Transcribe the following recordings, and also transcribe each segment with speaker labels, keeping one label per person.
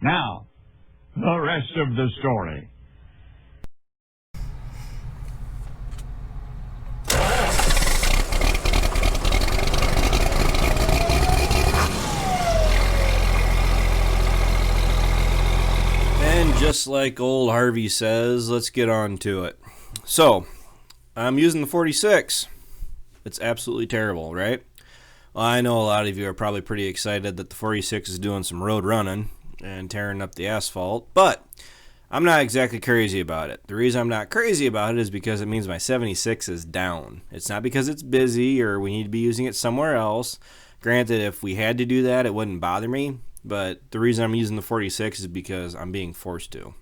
Speaker 1: Now, the rest of the story.
Speaker 2: And just like old Harvey says, let's get on to it. So, I'm using the 46. It's absolutely terrible, right? Well, I know a lot of you are probably pretty excited that the 46 is doing some road running and tearing up the asphalt, but I'm not exactly crazy about it. The reason I'm not crazy about it is because it means my 76 is down. It's not because it's busy or we need to be using it somewhere else. Granted, if we had to do that, it wouldn't bother me, but the reason I'm using the 46 is because I'm being forced to.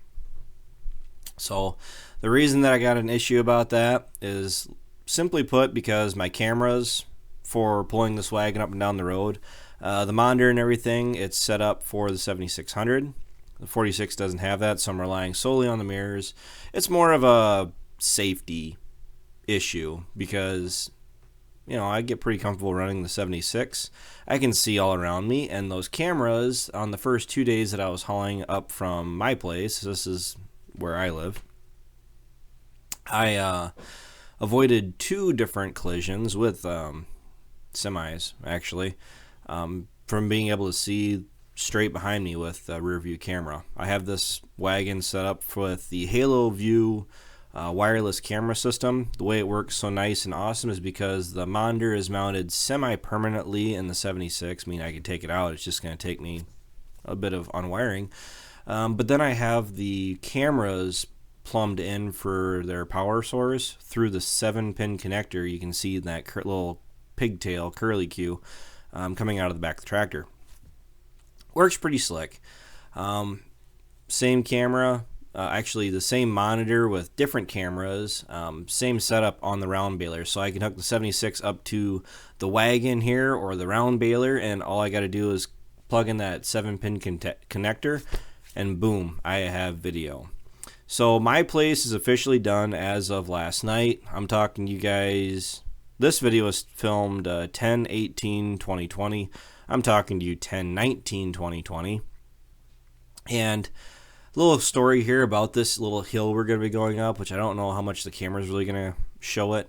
Speaker 2: So the reason that I got an issue about that is simply put because my cameras for pulling this wagon up and down the road, the monitor and everything, it's set up for the 7600. The 46 doesn't have that, so I'm relying solely on the mirrors. It's more of a safety issue because, you know, I get pretty comfortable running the 76. I can see all around me, and those cameras on the first 2 days that I was hauling up from my place, this is where I live, I avoided 2 different collisions with semis, actually, from being able to see straight behind me with a rear view camera. I have this wagon set up with the Halo View wireless camera system. The way it works so nice and awesome is because the monitor is mounted semi-permanently in the 76. I mean, I can take it out. It's just going to take me a bit of unwiring. But then I have the cameras plumbed in for their power source through the 7-pin connector. You can see that little pigtail curly Q coming out of the back of the tractor. Works pretty slick. Same camera, actually the same monitor with different cameras, same setup on the round baler. So I can hook the 76 up to the wagon here or the round baler, and all I got to do is plug in that 7-pin connector, and boom, I have video. So my place is officially done as of last night. I'm talking to you guys. This video was filmed 10/18/2020. I'm talking to you 10/19/2020. And a little story here about this little hill we're going to be going up, which I don't know how much the camera is really going to show it.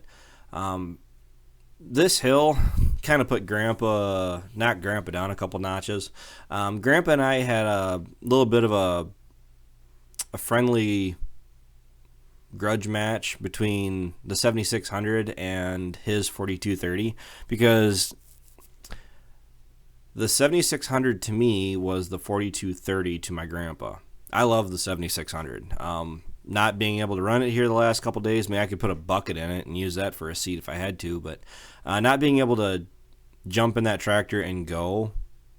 Speaker 2: This hill kind of put knocked Grandpa down a couple notches. Grandpa and I had a little bit of a friendly grudge match between the 7600 and his 4230 because the 7600 to me was the 4230 to my grandpa. I love the 7600. Not being able to run it here the last couple days, I mean, I could put a bucket in it and use that for a seat if I had to, but not being able to jump in that tractor and go,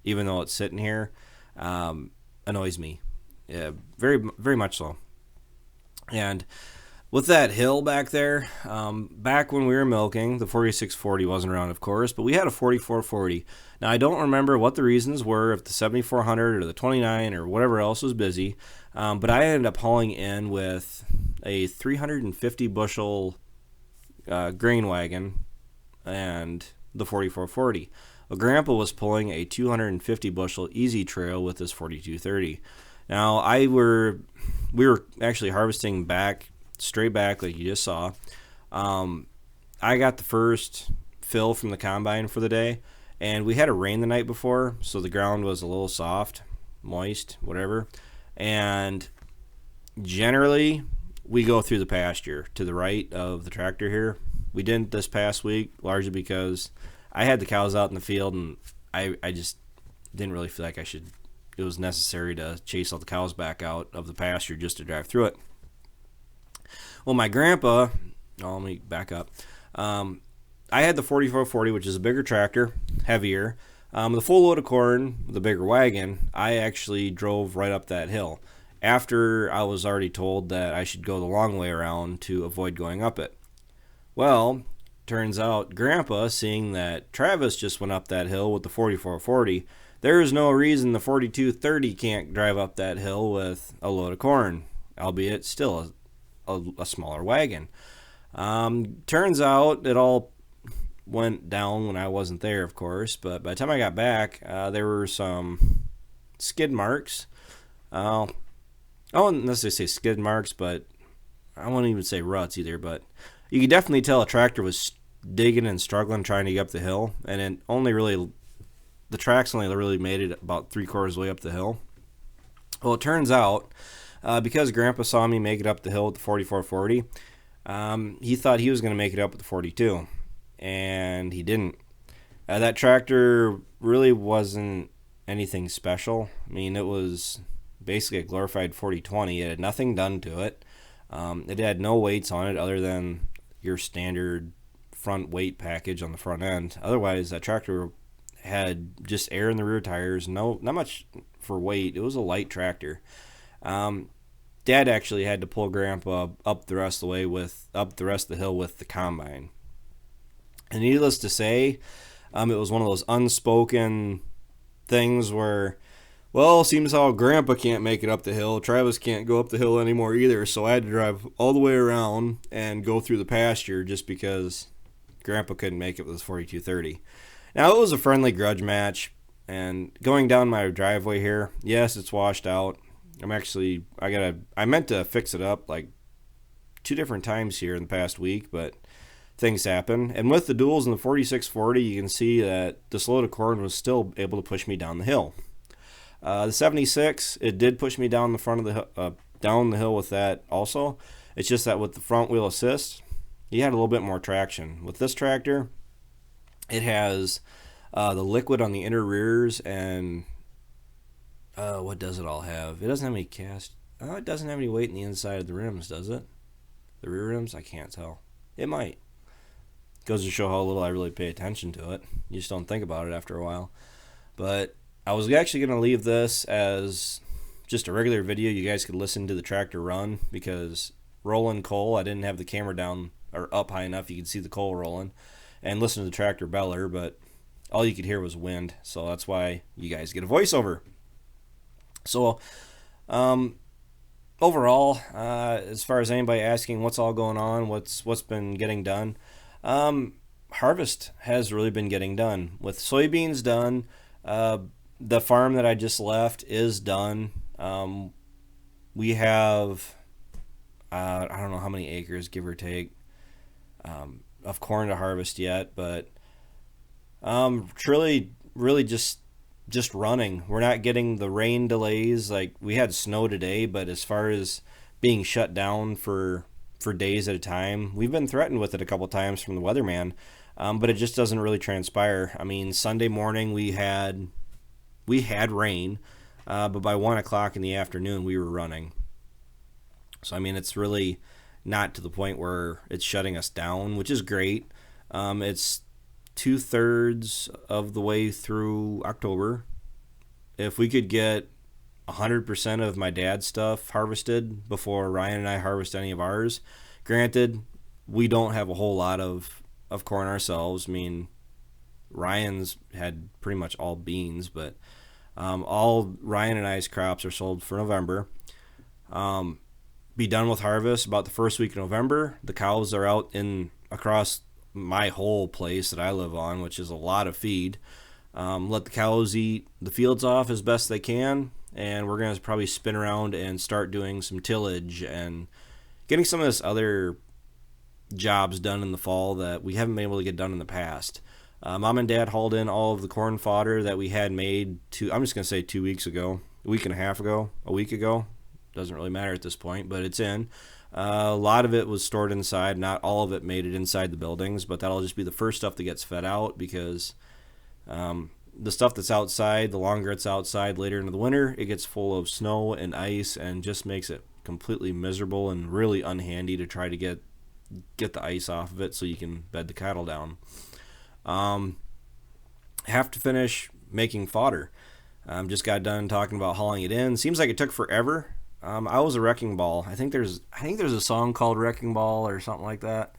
Speaker 2: even though it's sitting here, annoys me. Yeah, very, very much so. And with that hill back there, back when we were milking, the 4640 wasn't around, of course, but we had a 4440. Now, I don't remember what the reasons were, if the 7400 or the 29 or whatever else was busy, but I ended up hauling in with a 350 bushel grain wagon and the 4440. Well, Grandpa was pulling a 250 bushel easy trail with his 4230. Now, we were actually harvesting straight back like you just saw. I got the first fill from the combine for the day, and we had a rain the night before, so the ground was a little soft, moist, whatever. And generally, we go through the pasture to the right of the tractor here. We didn't this past week, largely because I had the cows out in the field, and I just didn't really feel like it was necessary to chase all the cows back out of the pasture just to drive through it. Well, my grandpa, let me back up. I had the 4440, which is a bigger tractor, heavier. The full load of corn, the bigger wagon, I actually drove right up that hill after I was already told that I should go the long way around to avoid going up it. Well, turns out Grandpa, seeing that Travis just went up that hill with the 4440, there is no reason the 4230 can't drive up that hill with a load of corn, albeit still a smaller wagon. Turns out it all went down when I wasn't there, of course, but by the time I got back, there were some skid marks I wouldn't necessarily say skid marks, but I wouldn't even say ruts either. But you could definitely tell a tractor was digging and struggling trying to get up the hill, and it only really the tracks only really made it about 3/4 of the way up the hill. Well, it turns out because Grandpa saw me make it up the hill with the 4440, he thought he was going to make it up with the 42, and he didn't. That tractor really wasn't anything special. I mean, it was basically a glorified 4020. It had nothing done to it. It had no weights on it other than your standard front weight package on the front end. Otherwise, that tractor had just air in the rear tires. No, not much for weight. It was a light tractor. Dad actually had to pull Grandpa up the rest of the hill with the combine. And needless to say, it was one of those unspoken things where, well, seems how Grandpa can't make it up the hill. Travis can't go up the hill anymore either, so I had to drive all the way around and go through the pasture just because Grandpa couldn't make it with his 4230. Now, it was a friendly grudge match, and going down my driveway here, yes, it's washed out. I meant to fix it up like 2 different times here in the past week, but things happen. And with the duals and the 4640, you can see that this load of corn was still able to push me down the hill. The 76, it did push me down down the hill with that also. It's just that with the front wheel assist, you had a little bit more traction. With this tractor, it has the liquid on the inner rears, and what does it all have? It doesn't have any cast. Oh, it doesn't have any weight in the inside of the rims, does it? The rear rims? I can't tell. It might. Goes to show how little I really pay attention to it. You just don't think about it after a while. But I was actually going to leave this as just a regular video. You guys could listen to the tractor run, because rolling coal, I didn't have the camera down or up high enough you could see the coal rolling, and listen to the tractor beller, but all you could hear was wind. So that's why you guys get a voiceover. So overall, as far as anybody asking what's all going on, what's been getting done, harvest has really been getting done. With soybeans done, the farm that I just left is done. We have I don't know how many acres, give or take, of corn to harvest yet, but really just running. We're not getting the rain delays. Like, we had snow today, but as far as being shut down for days at a time, we've been threatened with it a couple times from the weatherman, but it just doesn't really transpire. I mean, Sunday morning we had rain, but by 1 o'clock in the afternoon we were running. So I mean, it's really not to the point where it's shutting us down, which is great. It's 2/3 of the way through October. If we could get 100% of my dad's stuff harvested before Ryan and I harvest any of ours, granted, we don't have a whole lot of corn ourselves. I mean, Ryan's had pretty much all beans, but all Ryan and I's crops are sold for November. Be done with harvest about the first week of November. The cows are out across my whole place that I live on, which is a lot of feed. Let the cows eat the fields off as best they can, and we're going to probably spin around and start doing some tillage and getting some of this other jobs done in the fall that we haven't been able to get done in the past. Mom and Dad hauled in all of the corn fodder that we had made I'm just going to say 2 weeks ago, a week and a half ago, a week ago. Doesn't really matter at this point, but it's in. A lot of it was stored inside. Not all of it made it inside the buildings, but that'll just be the first stuff that gets fed out, because the stuff that's outside, the longer it's outside later into the winter, it gets full of snow and ice and just makes it completely miserable and really unhandy to try to get the ice off of it so you can bed the cattle down. Have to finish making fodder. Just got done talking about hauling it in. Seems like it took forever. I was a wrecking ball. I think there's a song called Wrecking Ball or something like that.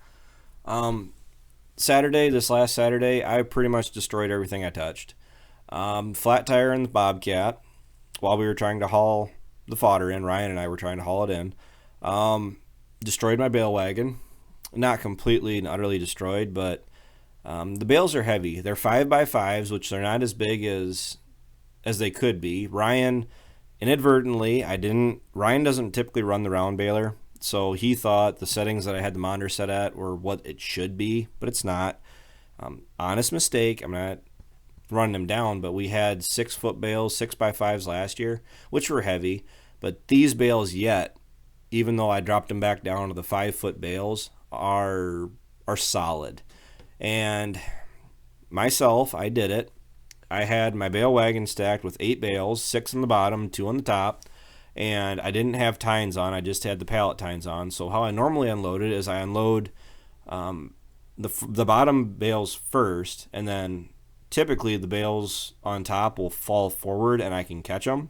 Speaker 2: This last Saturday, I pretty much destroyed everything I touched. Flat tire in the Bobcat while we were trying to haul the fodder in. Ryan and I were trying to haul it in. Destroyed my bale wagon. Not completely and utterly destroyed, but the bales are heavy. They're 5x5s, which they're not as big as they could be. Ryan inadvertently, Ryan doesn't typically run the round baler, so he thought the settings that I had the monitor set at were what it should be, but it's not. Honest mistake. I'm not running them down, but we had 6-foot bales, 6x5s last year, which were heavy, but these bales yet, even though I dropped them back down to the 5-foot bales, are solid. And myself, I did it. I had my bale wagon stacked with 8 bales, 6 on the bottom, 2 on the top, and I didn't have tines on. I just had the pallet tines on. So how I normally unload it is I unload the bottom bales first, and then typically the bales on top will fall forward and I can catch them.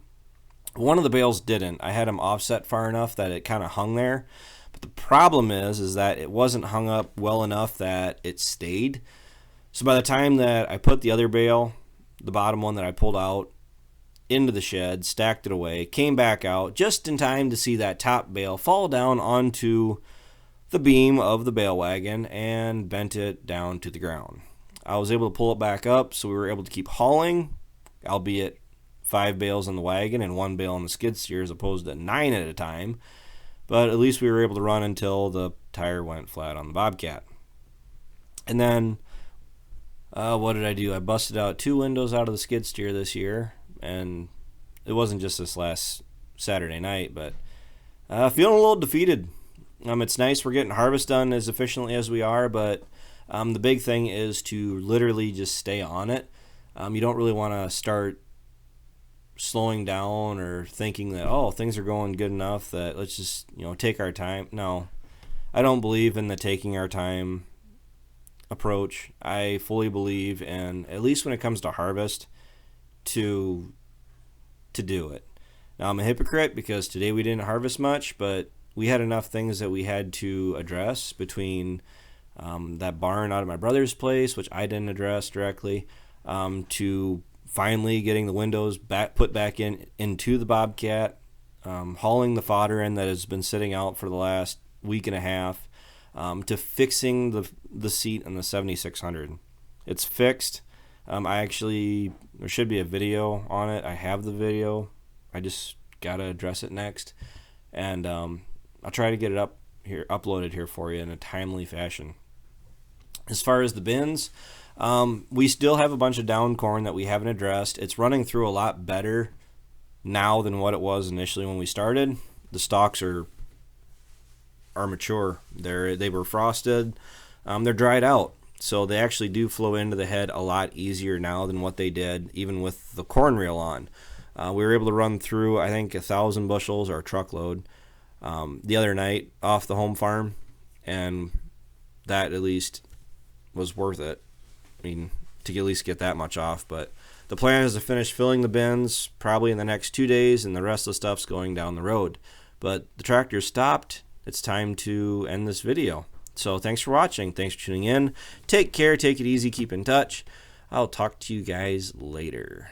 Speaker 2: One of the bales didn't. I had them offset far enough that it kind of hung there. But the problem is that it wasn't hung up well enough that it stayed. So by the time that I put the other bale, the bottom one that I pulled out, into the shed, stacked it away, came back out just in time to see that top bale fall down onto the beam of the bale wagon and bent it down to the ground. I was able to pull it back up, so we were able to keep hauling, albeit 5 bales on the wagon and 1 bale on the skid steer as opposed to 9 at a time. But at least we were able to run until the tire went flat on the Bobcat. And then, what did I do? I busted out 2 windows out of the skid steer this year, and it wasn't just this last Saturday night, but feeling a little defeated. It's nice we're getting harvest done as efficiently as we are, but the big thing is to literally just stay on it. You don't really want to start slowing down or thinking that, oh, things are going good enough that let's just, take our time. No, I don't believe in the taking our time approach. I fully believe in, at least when it comes to harvest, to do it. Now, I'm a hypocrite because today we didn't harvest much, but we had enough things that we had to address between that barn out of my brother's place, which I didn't address directly, to finally getting the windows put back into the Bobcat, hauling the fodder in that has been sitting out for the last week and a half, to fixing the seat on the 7600. It's fixed. There should be a video on it. I have the video. I just gotta address it next, and I'll try to get it uploaded here for you in a timely fashion. As far as the bins, we still have a bunch of down corn that we haven't addressed. It's running through a lot better now than what it was initially when we started. The stalks are mature. They were frosted. They're dried out. So they actually do flow into the head a lot easier now than what they did, even with the corn reel on. We were able to run through, I think, 1,000 bushels or a truckload the other night off the home farm, and that at least was worth it. I mean, to at least get that much off. But the plan is to finish filling the bins probably in the next 2 days, and the rest of the stuff's going down the road. But the tractor stopped. It's time to end this video. So thanks for watching. Thanks for tuning in. Take care. Take it easy. Keep in touch. I'll talk to you guys later.